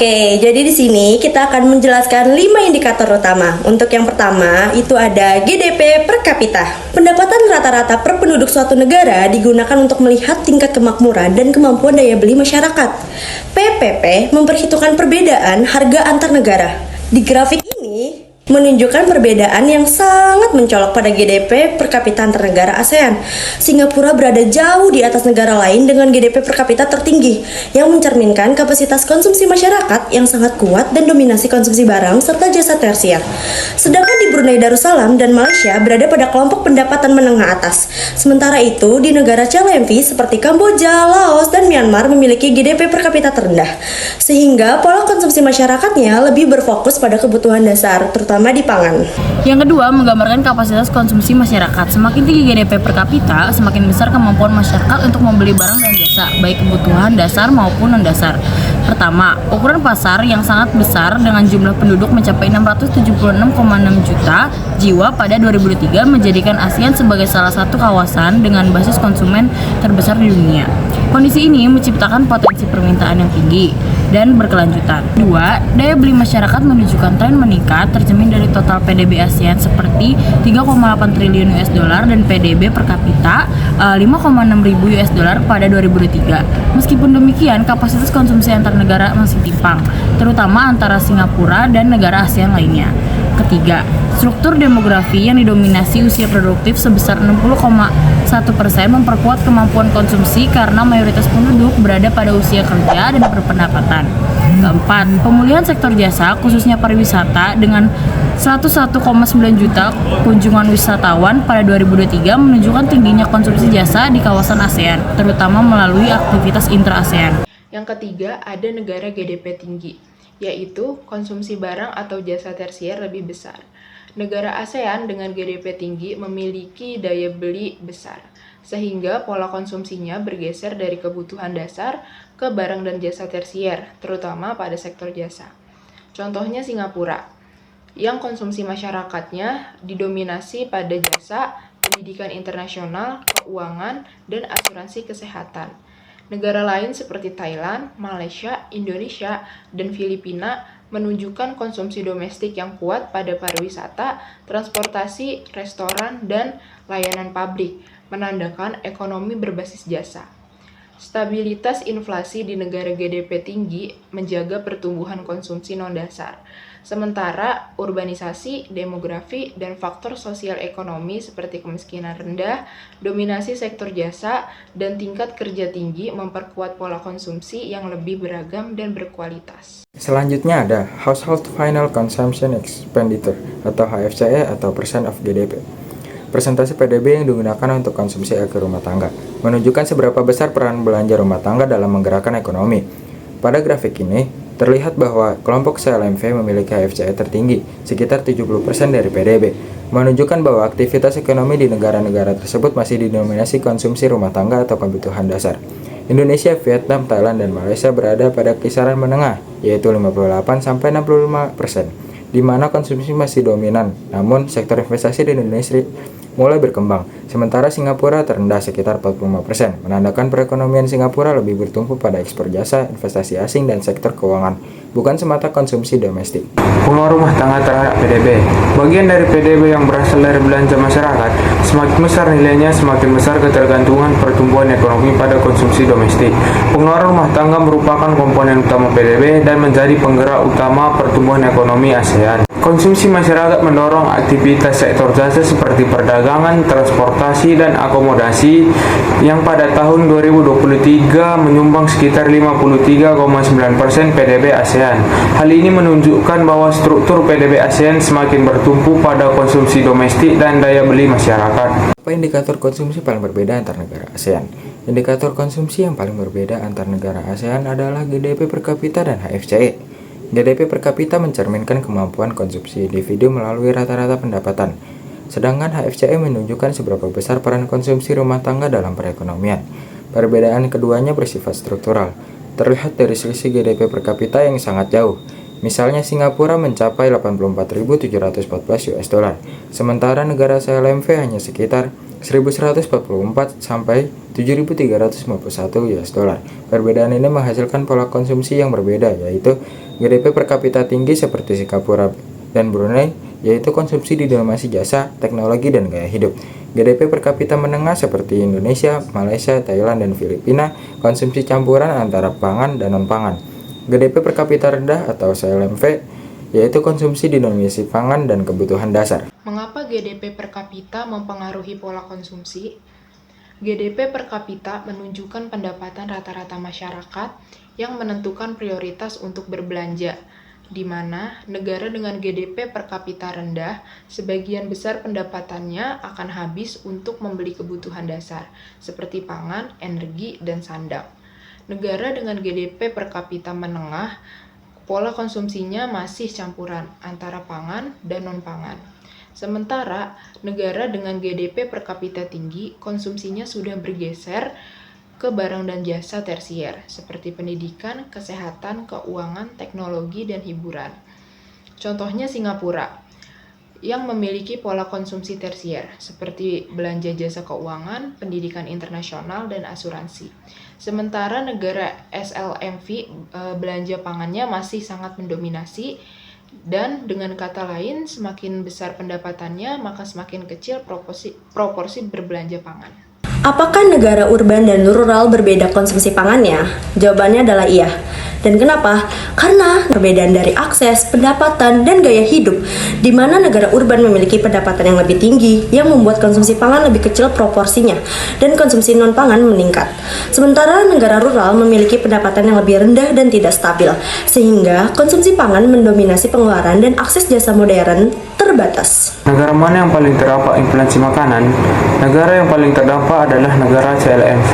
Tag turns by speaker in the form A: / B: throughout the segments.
A: Oke, jadi di sini kita akan menjelaskan 5 indikator utama. Untuk yang pertama, itu ada GDP per kapita. Pendapatan rata-rata per penduduk suatu negara digunakan untuk melihat tingkat kemakmuran dan kemampuan daya beli masyarakat. PPP memperhitungkan perbedaan harga antar negara. Di grafik ini menunjukkan perbedaan yang sangat mencolok pada GDP per kapita antar negara ASEAN. Singapura berada jauh di atas negara lain dengan GDP per kapita tertinggi, yang mencerminkan kapasitas konsumsi masyarakat yang sangat kuat dan dominasi konsumsi barang serta jasa tersier. Sedangkan di Brunei Darussalam dan Malaysia berada pada kelompok pendapatan menengah atas. Sementara itu, di negara CLMV seperti Kamboja, Laos, dan Myanmar memiliki GDP per kapita terendah, sehingga pola konsumsi masyarakatnya lebih berfokus pada kebutuhan dasar, terutama di pangan.
B: Yang kedua, menggambarkan kapasitas konsumsi masyarakat. Semakin tinggi GDP per kapita, semakin besar kemampuan masyarakat untuk membeli barang dan jasa, baik kebutuhan dasar maupun non-dasar. Pertama, ukuran pasar yang sangat besar dengan jumlah penduduk mencapai 676,6 juta jiwa pada 2003 menjadikan ASEAN sebagai salah satu kawasan dengan basis konsumen terbesar di dunia. Kondisi ini menciptakan potensi permintaan yang tinggi dan berkelanjutan. Dua, daya beli masyarakat menunjukkan tren meningkat tercermin dari total PDB ASEAN seperti 3,8 triliun US dollar dan PDB per kapita 5,6 ribu US dollar pada 2003. Meskipun demikian, kapasitas konsumsi antar negara masih timpang, terutama antara Singapura dan negara ASEAN lainnya. Ketiga, struktur demografi yang didominasi usia produktif sebesar 60,1% memperkuat kemampuan konsumsi karena mayoritas penduduk berada pada usia kerja dan berpendapatan. Keempat, pemulihan sektor jasa khususnya pariwisata dengan 101,9 juta kunjungan wisatawan pada 2023 menunjukkan tingginya konsumsi jasa di kawasan ASEAN, terutama melalui aktivitas intra-ASEAN.
C: Yang ketiga, ada negara GDP tinggi, yaitu konsumsi barang atau jasa tersier lebih besar. Negara ASEAN dengan GDP tinggi memiliki daya beli besar, sehingga pola konsumsinya bergeser dari kebutuhan dasar ke barang dan jasa tersier, terutama pada sektor jasa. Contohnya Singapura, yang konsumsi masyarakatnya didominasi pada jasa, pendidikan internasional, keuangan, dan asuransi kesehatan. Negara lain seperti Thailand, Malaysia, Indonesia, dan Filipina menunjukkan konsumsi domestik yang kuat pada pariwisata, transportasi, restoran, dan layanan publik, menandakan ekonomi berbasis jasa. Stabilitas inflasi di negara GDP tinggi menjaga pertumbuhan konsumsi non-dasar. Sementara urbanisasi, demografi, dan faktor sosial ekonomi seperti kemiskinan rendah, dominasi sektor jasa, dan tingkat kerja tinggi memperkuat pola konsumsi yang lebih beragam dan berkualitas.
D: Selanjutnya ada Household Final Consumption Expenditure atau HFCE atau Percent of GDP. Persentase PDB yang digunakan untuk konsumsi akhir rumah tangga menunjukkan seberapa besar peran belanja rumah tangga dalam menggerakkan ekonomi. Pada grafik ini, terlihat bahwa kelompok CLMV memiliki HFCE tertinggi, sekitar 70% dari PDB, menunjukkan bahwa aktivitas ekonomi di negara-negara tersebut masih didominasi konsumsi rumah tangga atau kebutuhan dasar. Indonesia, Vietnam, Thailand, dan Malaysia berada pada kisaran menengah, yaitu 58-65%, di mana konsumsi masih dominan, namun sektor investasi di Indonesia mulai berkembang. Sementara Singapura terendah sekitar 45%, menandakan perekonomian Singapura lebih bertumpu pada ekspor jasa, investasi asing, dan sektor keuangan, bukan semata konsumsi domestik.
E: Pengaruh rumah tangga terhadap PDB. Bagian dari PDB yang berasal dari belanja masyarakat, semakin besar nilainya, semakin besar ketergantungan pertumbuhan ekonomi pada konsumsi domestik. Pengaruh rumah tangga merupakan komponen utama PDB dan menjadi penggerak utama pertumbuhan ekonomi ASEAN. Konsumsi masyarakat mendorong aktivitas sektor jasa seperti perdagangan, transportasi, dan akomodasi yang pada tahun 2023 menyumbang sekitar 53,9% PDB ASEAN. Hal ini menunjukkan bahwa struktur PDB ASEAN semakin bertumpu pada konsumsi domestik dan daya beli masyarakat.
D: Apa indikator konsumsi paling berbeda antar negara ASEAN? Indikator konsumsi yang paling berbeda antar negara ASEAN adalah GDP per kapita dan HFCE. GDP per kapita mencerminkan kemampuan konsumsi individu melalui rata-rata pendapatan, sedangkan HFCE menunjukkan seberapa besar peran konsumsi rumah tangga dalam perekonomian. Perbedaan keduanya bersifat struktural, terlihat dari selisih GDP per kapita yang sangat jauh. Misalnya Singapura mencapai 84.714 US dollar, sementara negara CLMV hanya sekitar $1.144 sampai $7.351 US dollar. Perbedaan ini menghasilkan pola konsumsi yang berbeda, yaitu GDP per kapita tinggi seperti Singapura dan Brunei, yaitu konsumsi didominasi jasa, teknologi, dan gaya hidup. GDP per kapita menengah seperti Indonesia, Malaysia, Thailand, dan Filipina, konsumsi campuran antara pangan dan non-pangan. GDP per kapita rendah atau CLMV, yaitu konsumsi didominasi pangan dan kebutuhan dasar.
C: Mengapa GDP per kapita mempengaruhi pola konsumsi? GDP per kapita menunjukkan pendapatan rata-rata masyarakat yang menentukan prioritas untuk berbelanja, di mana negara dengan GDP per kapita rendah, sebagian besar pendapatannya akan habis untuk membeli kebutuhan dasar, seperti pangan, energi, dan sandang. Negara dengan GDP per kapita menengah, pola konsumsinya masih campuran antara pangan dan non-pangan. Sementara negara dengan GDP per kapita tinggi, konsumsinya sudah bergeser ke barang dan jasa tersier, seperti pendidikan, kesehatan, keuangan, teknologi, dan hiburan. Contohnya Singapura, yang memiliki pola konsumsi tersier, seperti belanja jasa keuangan, pendidikan internasional, dan asuransi. Sementara negara SLMV, belanja pangannya masih sangat mendominasi, dan dengan kata lain, semakin besar pendapatannya, maka semakin kecil proporsi berbelanja pangan.
A: Apakah negara urban dan rural berbeda konsumsi pangannya? Jawabannya adalah iya. Dan kenapa? Karena perbedaan dari akses, pendapatan, dan gaya hidup, di mana negara urban memiliki pendapatan yang lebih tinggi, yang membuat konsumsi pangan lebih kecil proporsinya, dan konsumsi non-pangan meningkat. Sementara negara rural memiliki pendapatan yang lebih rendah dan tidak stabil, sehingga konsumsi pangan mendominasi pengeluaran dan akses jasa modern terbatas.
E: Negara mana yang paling terdampak inflasi makanan? Negara yang paling terdampak adalah negara CLMV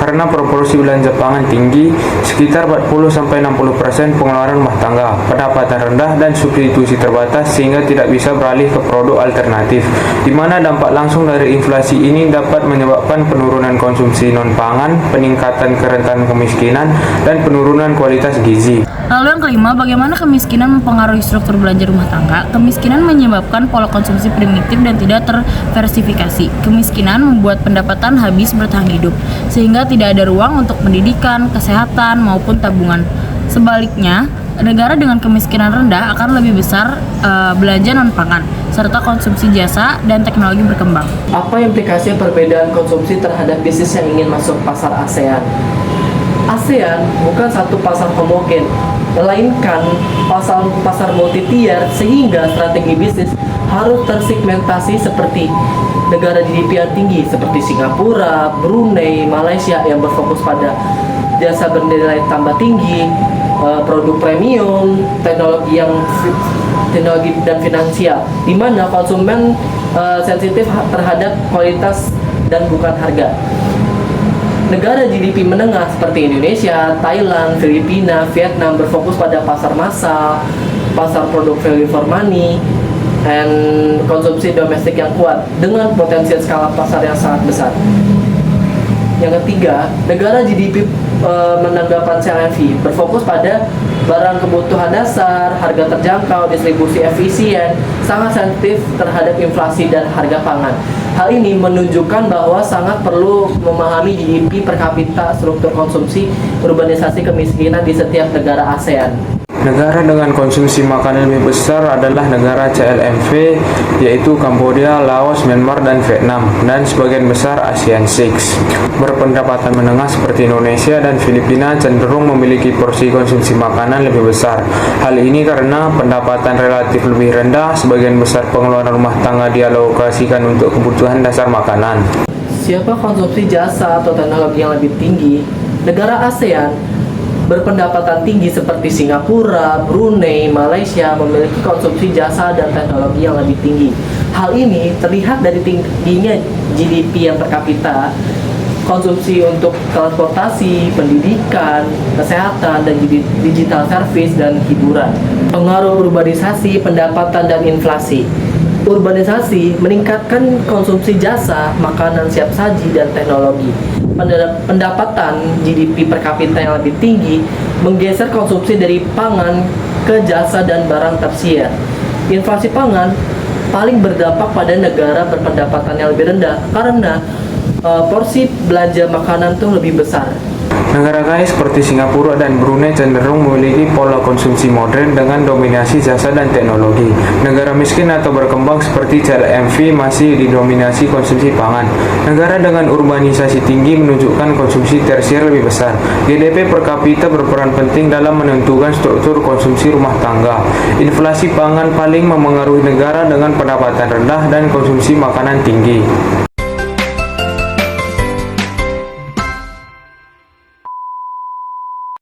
E: karena proporsi belanja pangan tinggi, sekitar 40-60% pengeluaran rumah tangga, pendapatan rendah, dan substitusi terbatas sehingga tidak bisa beralih ke produk alternatif, di mana dampak langsung dari inflasi ini dapat menyebabkan penurunan konsumsi non-pangan, peningkatan kerentanan kemiskinan, dan penurunan kualitas gizi.
B: Lalu yang kelima, bagaimana kemiskinan mempengaruhi struktur belanja rumah tangga? Kemiskinan menyebabkan pola konsumsi primitif dan tidak terdiversifikasi. Kemiskinan membuat pendapatan habis bertahan hidup, sehingga tidak ada ruang untuk pendidikan, kesehatan, maupun tabungan. Sebaliknya, negara dengan kemiskinan rendah akan lebih besar belanja non-pangan, serta konsumsi jasa dan teknologi berkembang.
F: Apa implikasi perbedaan konsumsi terhadap bisnis yang ingin masuk pasar ASEAN? ASEAN bukan satu pasar homogen, melainkan pasar multi-tier, sehingga strategi bisnis harus tersegmentasi seperti negara GDP yang tinggi seperti Singapura, Brunei, Malaysia yang berfokus pada jasa bernilai tambah tinggi, produk premium, teknologi dan finansial, di mana konsumen sensitif terhadap kualitas dan bukan harga. Negara GDP menengah seperti Indonesia, Thailand, Filipina, Vietnam berfokus pada pasar massal, pasar produk value for money, dan konsumsi domestik yang kuat dengan potensi skala pasar yang sangat besar. Yang ketiga, negara GDP menanggapan CLMV berfokus pada barang kebutuhan dasar, harga terjangkau, distribusi efisien, sangat sensitif terhadap inflasi dan harga pangan. Hal ini menunjukkan bahwa sangat perlu memahami GDP per kapita, struktur konsumsi, urbanisasi, kemiskinan di setiap negara ASEAN.
E: Negara dengan konsumsi makanan lebih besar adalah negara CLMV, yaitu Kamboja, Laos, Myanmar, dan Vietnam, dan sebagian besar ASEAN 6. Berpendapatan menengah seperti Indonesia dan Filipina cenderung memiliki porsi konsumsi makanan lebih besar. Hal ini karena pendapatan relatif lebih rendah, sebagian besar pengeluaran rumah tangga dialokasikan untuk kebutuhan dasar makanan.
F: Siapa konsumsi jasa atau teknologi yang lebih tinggi? Negara ASEAN berpendapatan tinggi seperti Singapura, Brunei, Malaysia memiliki konsumsi jasa dan teknologi yang lebih tinggi. Hal ini terlihat dari tingginya GDP yang per kapita, konsumsi untuk transportasi, pendidikan, kesehatan, dan digital service dan hiburan. Pengaruh urbanisasi, pendapatan, dan inflasi. Urbanisasi meningkatkan konsumsi jasa, makanan siap saji, dan teknologi. Pendapatan GDP per kapita yang lebih tinggi menggeser konsumsi dari pangan ke jasa dan barang tersier. Inflasi pangan paling berdampak pada negara berpendapatan yang lebih rendah karena porsi belanja makanan tuh lebih besar.
E: Negara kaya seperti Singapura dan Brunei cenderung memiliki pola konsumsi modern dengan dominasi jasa dan teknologi. Negara miskin atau berkembang seperti CLMV masih didominasi konsumsi pangan. Negara dengan urbanisasi tinggi menunjukkan konsumsi tersier lebih besar. GDP per kapita berperan penting dalam menentukan struktur konsumsi rumah tangga. Inflasi pangan paling memengaruhi negara dengan pendapatan rendah dan konsumsi makanan tinggi.